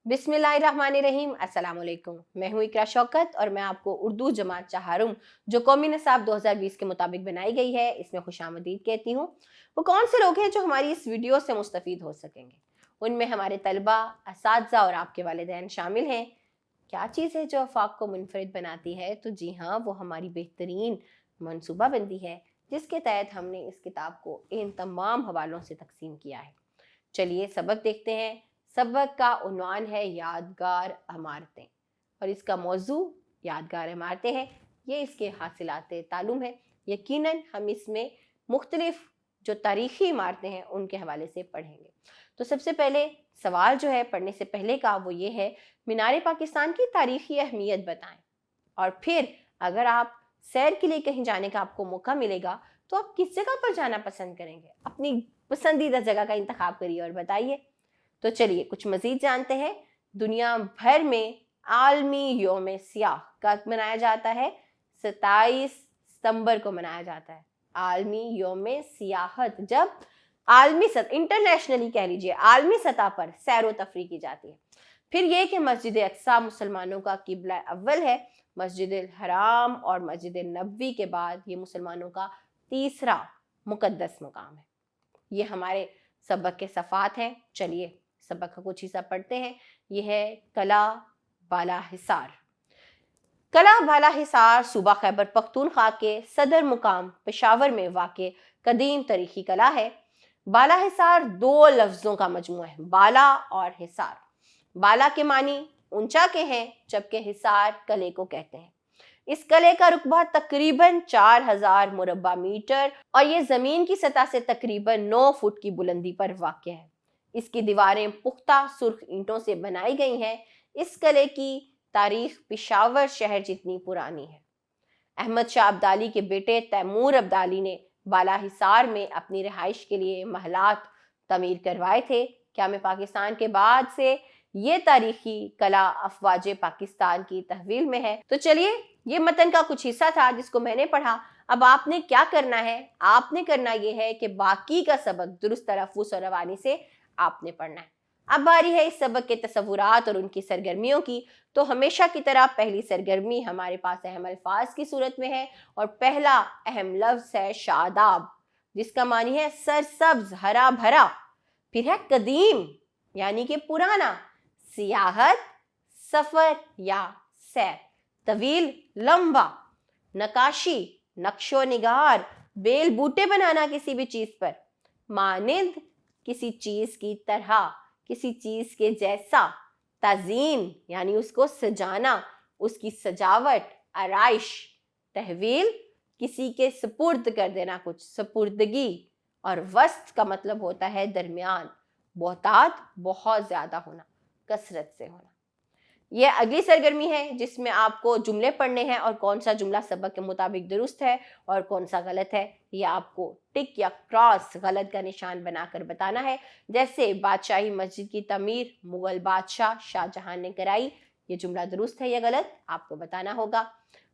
बिस्मिल्लाहिर्रहमानिर्रहीम। अस्सलाम वालेकुम। मैं हूँ इकरा शौकत और मैं आपको उर्दू जमात चहारुम जो कौमी निसाब 2020 के मुताबिक बनाई गई है इसमें खुशामदीद कहती हूँ। वो कौन से लोग हैं जो हमारी इस वीडियो से मुस्तफ़ीद हो सकेंगे? उनमें हमारे तलबा, असातिज़ा और आपके वालिदैन शामिल हैं। क्या चीज़ है जो आफाक को मुनफरिद बनाती है? तो जी हाँ, वो हमारी बेहतरीन मनसूबाबंदी है जिसके तहत हमने इस किताब को इन तमाम हवालों से तकसीम किया है। चलिए सबक देखते हैं। सबक का उन्वान है यादगार इमारतें और इसका मौजू यादगार इमारतें है। ये इसके हासिलात तालुम है। यकीनन हम इसमें मुख्तलिफ जो तारीख़ी इमारतें हैं उनके हवाले से पढ़ेंगे। तो सबसे पहले सवाल जो है पढ़ने से पहले का वो ये है, मीनार पाकिस्तान की तारीख़ी अहमियत बताएं। और फिर अगर आप सैर के लिए कहीं जाने का आपको मौका मिलेगा तो आप किस जगह पर जाना पसंद करेंगे? अपनी पसंदीदा जगह का इंतखाब करिए और बताइए। तो चलिए कुछ मज़ीद जानते हैं। दुनिया भर में आलमी योम सियाह कब मनाया जाता है? 27 सितंबर को मनाया जाता है। आलमी योम सियाहत, जब आलमी सतह, इंटरनेशनली कह लीजिए, आलमी सतह पर सैर व तफरीह की जाती है। फिर ये कि मस्जिद अक्सा मुसलमानों का किबला अव्वल है। मस्जिद हराम और मस्जिद नबवी के बाद ये मुसलमानों का तीसरा मुकद्दस मुकाम है। ये हमारे सबक के सफ़ात हैं। चलिए सबक का कुछ हिस्सा पढ़ते हैं। ये है कला बाला हिसार। कला बाला हिसार सूबा खैबर पख्तूनख्वा के सदर मुकाम पेशावर में वाक़ कदीम तारीख़ी कला है। बाला हिसार दो लफ्ज़ों का मजमूआ है, बाला और हिसार। बाला के मानी ऊंचा के हैं जबकि हिसार कले को कहते हैं। इस कले का रुकबा तकरीबन 4000 मुरब्बा मीटर और ये ज़मीन की सतह से तकरीबन 9 फुट की बुलंदी पर वाक़ है। इसकी दीवारें पुख्ता सुर्ख ईंटों से बनाई गई हैं। इस कले की तारीख पेशावर शहर जितनी पुरानी है। अहमद शाह अब्दाली के बेटे तैमूर अब्दाली ने बाला हिसार में अपनी रिहाइश के लिए महलात तमीर करवाए थे। क्या में पाकिस्तान के बाद से ये तारीखी कला अफवाज पाकिस्तान की तहवील में है। तो चलिए, ये मतन का कुछ हिस्सा था जिसको मैंने पढ़ा। अब आपने क्या करना है? आपने करना ये है कि बाकी का सबक दुरुस्त तलफ़्फ़ुज़ और रवानी से आपने पढ़ना है। अब बारी है इस सबक के तसव्वुरात और उनकी सरगर्मियों की। तो हमेशा की तरह पहली सरगर्मी हमारे पास अहम अल्फाज की सूरत में है और पहला अहम लफ्ज़ है शादाब, जिसका मानी है सरसब्ज, हरा भरा। फिर है कदीम यानी कि पुराना, सियाहत, सफ़र या सैर, तवील, लंबा, नकाशी, नक्शो निगार, बेल बूटे बनाना किसी भी चीज़ पर, मानिंद, किसी चीज़ की तरह, किसी चीज़ के जैसा, तज़ीन यानी उसको सजाना, उसकी सजावट, आराइश, तहवील, किसी के सुपुर्द कर देना, कुछ सुपुर्दगी, और वस्त का मतलब होता है दरमियान, बहुतात बहुत ज़्यादा होना, कसरत से होना। ये अगली सरगर्मी है जिसमें आपको जुमले पढ़ने हैं और कौन सा जुमला सबक के मुताबिक दुरुस्त है और कौन सा गलत है ये आपको टिक या क्रॉस, गलत का निशान बनाकर बताना है। जैसे बादशाही मस्जिद की तमीर मुगल बादशाह शाहजहां ने कराई, ये जुमला दुरुस्त है या गलत आपको बताना होगा।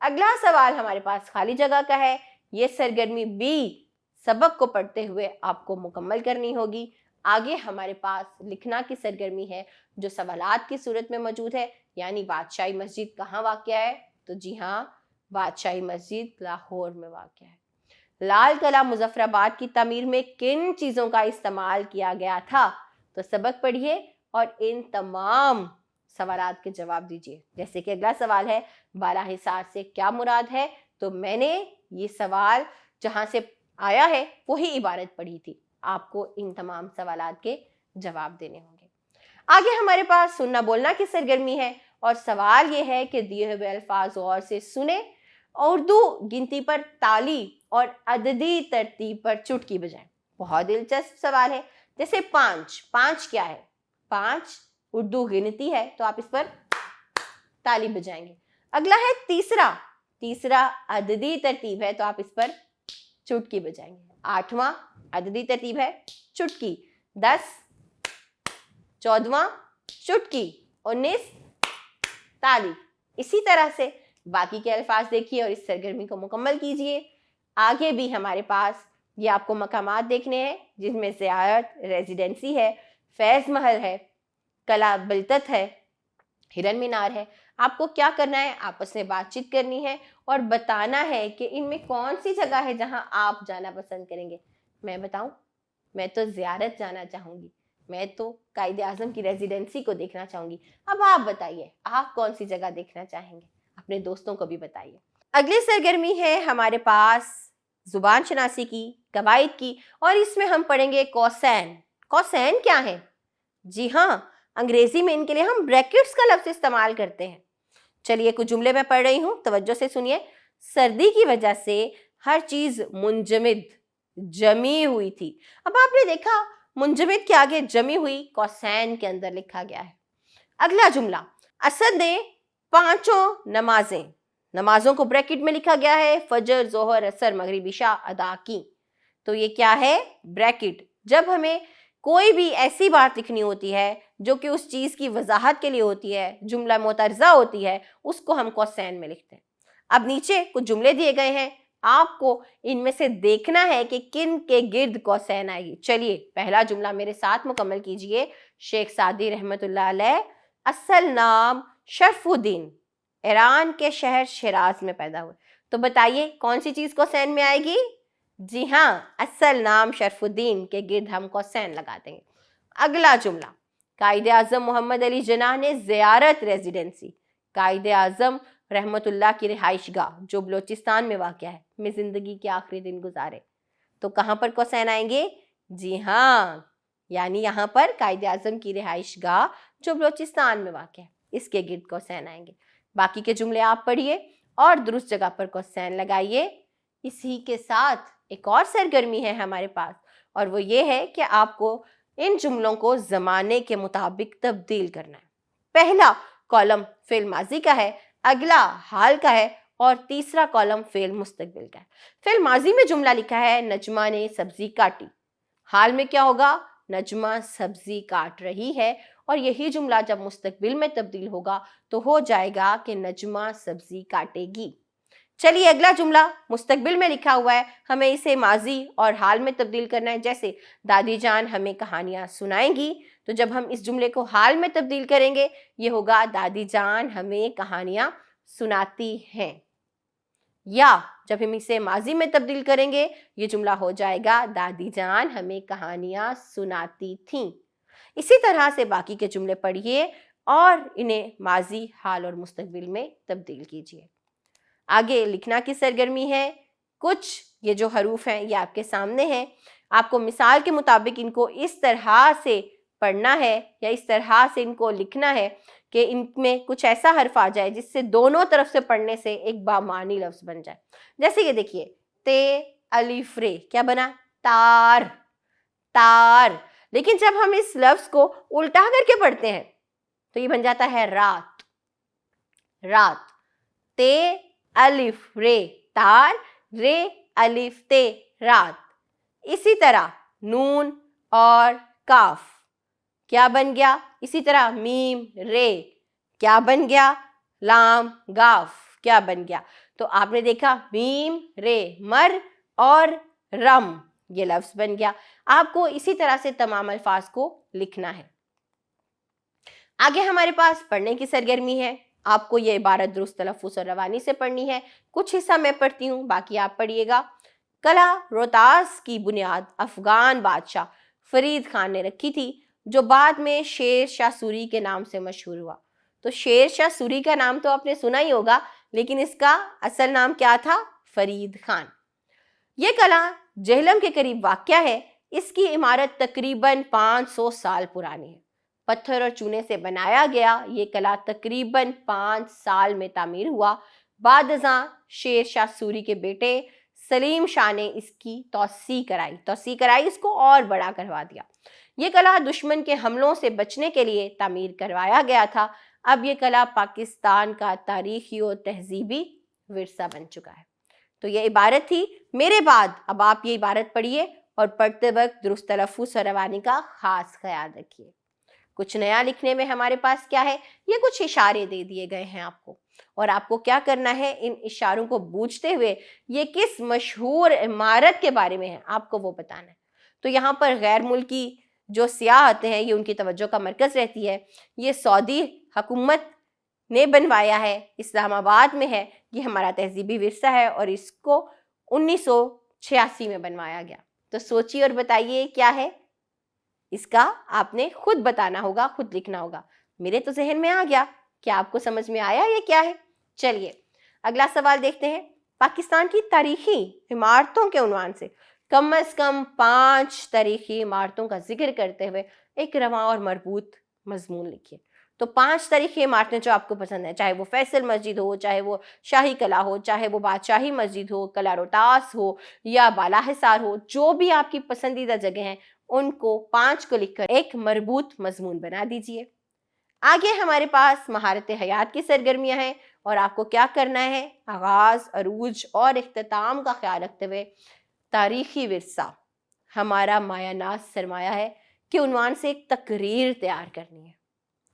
अगला सवाल हमारे पास खाली जगह का है। ये सरगर्मी बी सबक को पढ़ते हुए आपको मुकम्मल करनी होगी। आगे हमारे पास लिखना की सरगर्मी है जो सवालात की सूरत में मौजूद है, यानी बादशाही मस्जिद कहाँ वाक़ है? तो जी हाँ, बादशाही मस्जिद लाहौर में वाक़ है। लाल किला मुजफ्फराबाद की तामीर में किन चीज़ों का इस्तेमाल किया गया था? तो सबक पढ़िए और इन तमाम सवालात के जवाब दीजिए। जैसे कि अगला सवाल है, बाला हिसार से क्या मुराद है? तो मैंने ये सवाल जहाँ से आया है वही इबारत पढ़ी थी। आपको इन तमाम सवालात के जवाब देने होंगे। आगे हमारे पास सुनना बोलना की सरगर्मी है और सवाल ये है कि दिए हुए अल्फाज गौर से सुने, उर्दू गिनती पर ताली और अददी तरतीब पर चुटकी बजाएं। बहुत दिलचस्प सवाल है। जैसे पाँच, पाँच क्या है? पाँच उर्दू गिनती है तो आप इस पर ताली बजाएंगे। अगला है तीसरा, तीसरा अददी तरतीब है तो आप इस पर चुटकी बजाएंगे। आठवां अददी तरतीब है, चुटकी। 10 14वां चुटकी, 19 ताली। इसी तरह से बाकी के अल्फाज देखिए और इस सरगर्मी को मुकम्मल कीजिए। आगे भी हमारे पास ये आपको मकामात देखने हैं जिनमें ज़ियारत रेजिडेंसी है, फैज़ महल है, कला बिलतत है, हिरन मीनार है। आपको क्या करना है, आपस में बातचीत करनी है और बताना है कि इनमें कौन सी जगह है जहां आप जाना पसंद करेंगे। मैं बताऊं, मैं तो ज़ियारत जाना चाहूंगी, मैं तो कायदे आज़म की रेजिडेंसी को देखना चाहूंगी। अब आप बताइए, आप कौन सी जगह देखना चाहेंगे, अपने दोस्तों को भी बताइए। अगली सरगर्मी है हमारे पास जुबान शनासी की, कवायद की, और इसमें हम पढ़ेंगे कौसैन। कौसैन क्या है? जी हाँ, अंग्रेजी में इनके लिए हम ब्रैकेट्स का लफ्ज इस्तेमाल करते हैं। चलिए कुछ जुमले मैं पढ़ रही हूँ, तवज्जो से सुनिए। सर्दी की वजह से हर चीज मुंजमद, जमी हुई थी। अब आपने देखा मुंजमद के आगे जमी हुई कौसैन के अंदर लिखा गया है। अगला जुमला, असद ने 5 नमाजें, नमाजों को ब्रैकेट में लिखा गया है, फजर, जोहर, असर, मगरिब, इशा अदा की। तो ये क्या है? ब्रैकेट। जब हमें कोई भी ऐसी बात लिखनी होती है जो कि उस चीज की वजाहत के लिए होती है, जुमला मोतरजा होती है, उसको हम कौसैन में लिखते हैं। अब नीचे कुछ जुमले दिए गए हैं, आपको इनमें से देखना है कि किन के गिर्द कौसैन आएगी। चलिए पहला जुमला मेरे साथ मुकम्मल कीजिए। शेख सादी रहमतुल्लाह अलैह, असल नाम शरफुद्दीन, ईरान के शहर शिराज में पैदा हुए। तो बताइए कौन सी चीज कौसैन में आएगी? जी हाँ, असल नाम शरफुद्दीन के गिर्द हम कौसैन लगा देंगे। अगला जुमला, कायदे आज़म मोहम्मद अली जिन्नाह ने ज़ियारत रेजिडेंसी, कायदे आज़म रहमतुल्लाह की रिहाइशगाह जो बलोचिस्तान में वाक़या है, में ज़िंदगी के आखिरी दिन गुजारे। तो कहाँ पर कौसैन आएंगे? जी हाँ, यानी यहाँ पर कायदे आज़म की रिहाइशगाह जो बलोचिस्तान में वाक़या है, इसके गिर्द कौसैन आएंगे। बाकी के जुमले आप पढ़िए और दुरुस्त जगह पर कौसैन लगाइए। इसी के साथ एक और सरगर्मी है हमारे पास, और वो ये है कि आपको इन जुमलों को ज़माने के मुताबिक तब्दील करना है। पहला कॉलम फेल माजी का है, अगला हाल का है, और तीसरा कॉलम फेल मुस्तकबिल का है। फेल माजी में जुमला लिखा है नजमा ने सब्जी काटी, हाल में क्या होगा? नजमा सब्जी काट रही है, और यही जुमला जब मुस्तकबिल में तब्दील होगा तो हो जाएगा कि नजमा सब्जी काटेगी। चलिए अगला जुमला मुस्तकबिल में लिखा हुआ है, हमें इसे माजी और हाल में तब्दील करना है। जैसे दादी जान हमें कहानियां सुनाएंगी, तो जब हम इस जुमले को हाल में तब्दील करेंगे ये होगा दादी जान हमें कहानियां सुनाती हैं। या जब हम इसे माजी में तब्दील करेंगे ये जुमला हो जाएगा दादी जान हमें कहानियां सुनाती थीं। इसी तरह से बाकी के जुमले पढ़िए और इन्हें माजी, हाल और मुस्तकबिल में तब्दील कीजिए। आगे लिखना की सरगर्मी है। कुछ ये जो हरूफ हैं ये आपके सामने हैं, आपको मिसाल के मुताबिक इनको इस तरह से पढ़ना है या इस तरह से इनको लिखना है कि इनमें कुछ ऐसा हर्फ आ जाए जिससे दोनों तरफ से पढ़ने से एक बामानी लफ्ज बन जाए। जैसे ये देखिए, ते अलिफ रे क्या बना? तार, तार। लेकिन जब हम इस लफ्ज को उल्टा करके पढ़ते हैं तो ये बन जाता है रात, रात। ते अलिफ रे तार, रे अलिफ ते रात। इसी तरह नून और काफ क्या बन गया? इसी तरह मीम रे क्या बन गया? लाम गाफ क्या बन गया? तो आपने देखा मीम रे मर और रम ये लफ्ज बन गया। आपको इसी तरह से तमाम अल्फाज को लिखना है। आगे हमारे पास पढ़ने की सरगर्मी है। आपको ये इबारत दुरुस्त तलफ़्फ़ुज़ और रवानी से पढ़नी है। कुछ हिस्सा मैं पढ़ती हूँ, बाकी आप पढ़िएगा। कला रोहतास की बुनियाद अफगान बादशाह फरीद खान ने रखी थी, जो बाद में शेर शाह सूरी के नाम से मशहूर हुआ। तो शेर शाह सूरी का नाम तो आपने सुना ही होगा, लेकिन इसका असल नाम क्या था? फरीद खान। ये कला जेहलम के करीब वाक़या है। इसकी इमारत तकरीबन 500 साल पुरानी है। पत्थर और चूने से बनाया गया ये कला तकरीबन 5 साल में तामीर हुआ। बादशाह शेर शाह सूरी के बेटे सलीम शाह ने इसकी तौसी कराई, इसको और बड़ा करवा दिया। ये कला दुश्मन के हमलों से बचने के लिए तामीर करवाया गया था। अब ये कला पाकिस्तान का तारीखी और तहजीबी विरसा बन चुका है। तो ये इबारत थी मेरे बाद। अब आप ये इबारत पढ़िए और पढ़ते वक्त दुरुस्त तलफ़्फ़ुज़ और रवानी का खास ख्याल रखिए। कुछ नया लिखने में हमारे पास क्या है? ये कुछ इशारे दे दिए गए हैं आपको, और आपको क्या करना है? इन इशारों को बूझते हुए ये किस मशहूर इमारत के बारे में है आपको वो बताना है। तो यहाँ पर गैर मुल्की जो सियाह आते हैं ये उनकी तवज्जो का मरकज़ रहती है। ये सऊदी हुकूमत ने बनवाया है, इस्लामाबाद में है। ये हमारा तहज़ीबी विरसा है और इसको 1986 में बनवाया गया। तो सोचिए और बताइए क्या है। इसका आपने खुद बताना होगा, खुद लिखना होगा। मेरे तो जहन में आ गया, क्या आपको समझ में आया ये क्या है? चलिए अगला सवाल देखते हैं। पाकिस्तान की तारीखी इमारतों के उन्वान से कम कम 5 तारीखी इमारतों का जिक्र करते हुए एक रवां और मरबूत मजमून लिखिए। तो 5 तारीखी इमारतें जो आपको पसंद है, चाहे वो फैसल मस्जिद हो, चाहे वो शाही कला हो, चाहे वो बादशाही मस्जिद हो, कला रोटास हो या बाला हिसार हो, जो भी आपकी पसंदीदा जगह हैं उनको 5 को लिखकर एक मरबूत मजमून बना दीजिए। आगे हमारे पास महारत हयात की सरगर्मियां हैं और आपको क्या करना है, आगाज, अरूज और इख्तिताम का ख्याल रखते हुए तारीखी विरसा हमारा मायानाज सरमाया है कि उन्वान से एक तकरीर तैयार करनी है।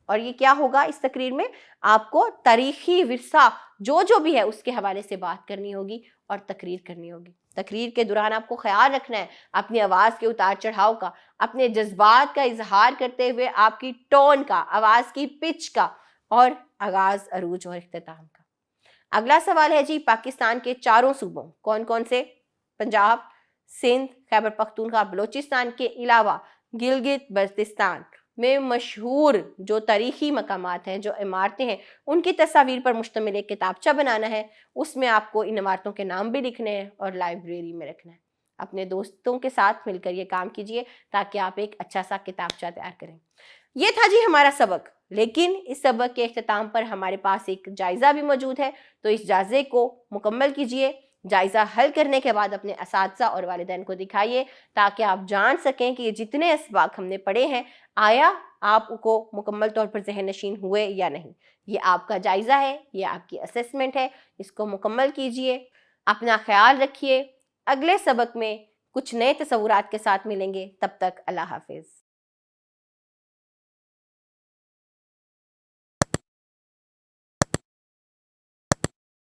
और ये क्या होगा, इस तकरीर में आपको तारीखी विरसा जो भी है उसके हवाले से बात करनी होगी और तकरीर करनी होगी। तकरीर के दौरान आपको ख्याल रखना है अपनी आवाज़ के उतार चढ़ाव का, अपने जज्बात का इजहार करते हुए आपकी टोन का, आवाज़ की पिच का और आगाज़, अरूज और इख्तिताम का। अगला सवाल है जी, पाकिस्तान के चारों सूबों कौन कौन से, पंजाब, सिंध, खैबर पख्तूनख्वा, बलोचिस्तान के अलावा गिलगित बल्तिस्तान में मशहूर जो तारीखी मकामात हैं, जो इमारतें हैं, उनकी तस्वीर पर मुश्तमिल एक किताबचा बनाना है। उसमें आपको इन इमारतों के नाम भी लिखने हैं और लाइब्रेरी में रखना है। अपने दोस्तों के साथ मिलकर ये काम कीजिए ताकि आप एक अच्छा सा किताबचा तैयार करें। ये था जी हमारा सबक, लेकिन इस सबक के इख्तिताम पर हमारे पास एक जायज़ा भी मौजूद है, तो इस जायज़े को मुकम्मल कीजिए। जायज़ा हल करने के बाद अपने असातिज़ा और वालिदैन को दिखाइए ताकि आप जान सकें कि ये जितने असबाक हमने पढ़े हैं आया आपको मुकम्मल तौर पर ज़हन नशीन हुए या नहीं। ये आपका जायज़ा है, ये आपकी असेसमेंट है, इसको मुकम्मल कीजिए। अपना ख्याल रखिए। अगले सबक में कुछ नए तसव्वुरात के साथ मिलेंगे। तब तक अल्लाह हाफिज़।